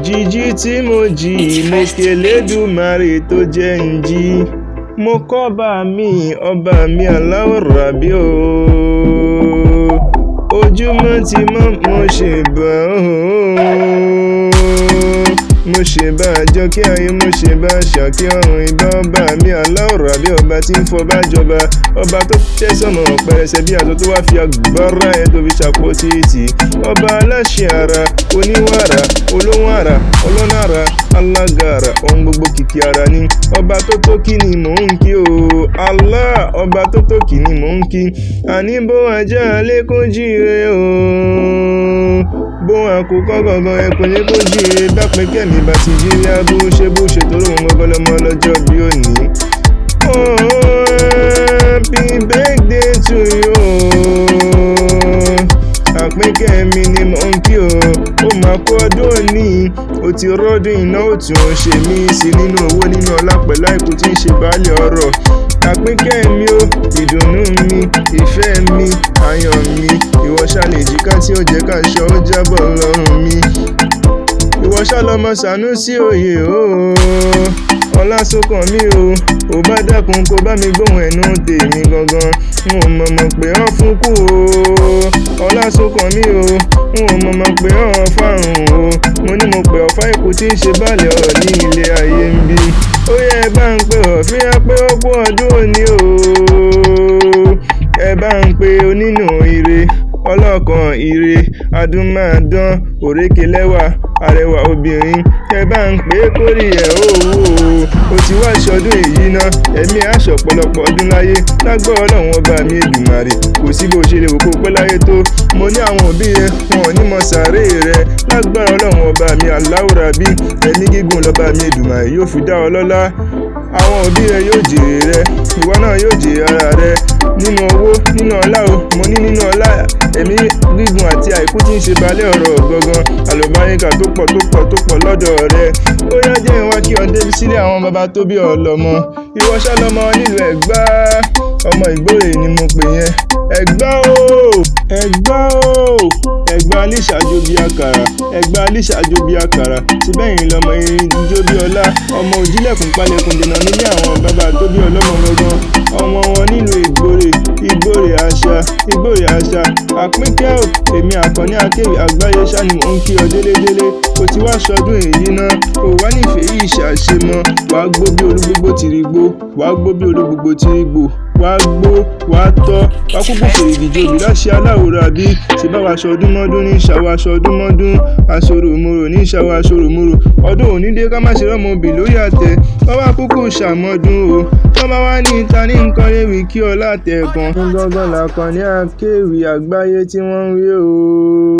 jíjí tí mo jí mo k'Elédùmarè tó jẹ́ ń jí mo kọ́ba mi ọba mi aláwòrábí o ojúmọ́ ti mọ́ mo ṣe bá mo ṣe bá àjọkẹ́ ayé mo ṣe bá ṣàkí ọ̀run ìbá ọba mi aláwòrábí ọba tí ń fọba jọba ọba tó tẹ́ sọ́mọ pẹrẹsẹ bí àtọ́ tó wá fi agbára ẹ̀ tó fi ṣàpótí ìtì ọba aláṣẹ ara oníwàrà olóhùn àrà ọlọ́nàrà alágàrà ohun gbogbo kìkì ara ni ọba tó tó kí ni mò ń kí o Allah ọba tó tó kí ni mò ń kí àní bó ajá lẹ́kún jíire o bó àkókò gangan ẹkùn yẹ kó jíire bá pín kẹ́mi bá ti jíire bó ṣe tó lóun gbọ́gbọ́lọ́mọ lọ́jọ́ bí òní. Happy birthday to you àpínkẹ́ mi ni mò ń kí o ó máa kú ọdún òní ó ti rọ́dún iná ó tún ṣe mí sí nínú owó nínú ọlá pẹ̀lú àìkú tí ń ṣe baálé ọrọ̀ àpínkẹ́ mi ó ìdùnnú mi ìfẹ́ mi ayọ̀ mi ìwọ ṣàlè jìká tí ó jẹ́ káṣọ ó jábọ̀ lọ́rùn mi ìwọ ṣàlọ́mọ Sànúsí òye ooo ọlásùnkàn mi o ò bá dákun kó bá mi gbóhùn ẹnu tèmi gangan n ò mọ̀mọ̀ pé ọ́ fún kú o ọlásùnkàn mi o n ò mọ̀mọ̀ pé ọ́ fárùn o mo ní mo pè ọ̀fà ikú tí ń ṣe báàlẹ̀ ọ̀rọ̀ ní ilé ayé ń bí ó yẹ ẹ bá ń pè ọ̀fín á pé ó kú ọdún òní o ẹ bá ń pe onínú ire ọlọ́kan ire adúmáadán òrékelẹ́wà arẹwà obìnrin ẹ bá ń pè é kórì ẹ̀ ó ti wá ṣọdún èyí ná ẹ̀mí aṣọ ọ̀pọ̀lọpọ̀ ọdún láyé lágbọ́ ọlọ́run ọba mi Èdùmàrè kò sí bó ṣe lè wò kó pẹ́ láyé tó mo ní àwọn òbí rẹ wọn ò ní mọ sàárè rẹ lágbára ọlọ́run ọba mi aláwòrábí ẹ̀mí gígùn lọ́ba mi Èdùmàrè yóò fi dá ọ lọ́lá àwọn òbí rẹ yóò jèrè rẹ ìwọ náà yóò jèrè ara rẹ nínú owó nínú ọlá o mo ní nínú ọlá ẹ̀mí gígùn àti àìkú tí ń ṣe balẹ̀ ọ̀rọ̀ gangan àlùbáríkà tó pọ̀ lọ́dọ̀ rẹ ó yá jẹ́ ìwá kí ọ débi sílé àwọn baba tó bí ọlọ́mọ ìwọ ṣálọ́mọ nílùú Ẹ̀gbá ọmọ Ìgbòrè ni mo pè yẹn Ẹ̀gbá Ẹ̀gbá alíṣàjò bí àkàrà Ẹ̀gbá alíṣàjò bí àkàrà síbẹ̀yìn lọmọ irin jó bí ọlá ọmọ òjìlẹ̀kùn palẹ̀kùn dènà nílé àwọn baba tó bí ọlọ́mọ gangan ọmọ wọn nílùú Ìgbòrè àṣà àpínkẹ́ ò èmi Àkànní Akéwì àgbáyé ṣáni mò ń kí ọ délédélé o ti wá ṣọdún èyí náà o wá nífẹ̀ẹ́ yìí ṣàṣemọ wàá gbó bí olúgbogbo tìrìgbò wàá gbó bí olúgbogbo tìrìgbò wàá gbó wàá tọ́ wàá kúkú fèrègìjì òbí láṣẹ aláwòrábí ṣe bá wa ṣọdún mọ́dún ní ṣàwọ̀ aṣọdún mọ́dún aṣòròmorò ní ṣàwọ̀ aṣòròmorò ọdún òní dé ká má ṣe rọ́mọ òbí lórí àtẹ wọ́n wá kúkú ṣàmọ́dún o wọ́n bá wá ní ìta ní nǹkan léwu kí ọlá tẹ̀ kan. Gangan l'Àkànní Akéwì àgbáyé tí wọ́n ń rí o.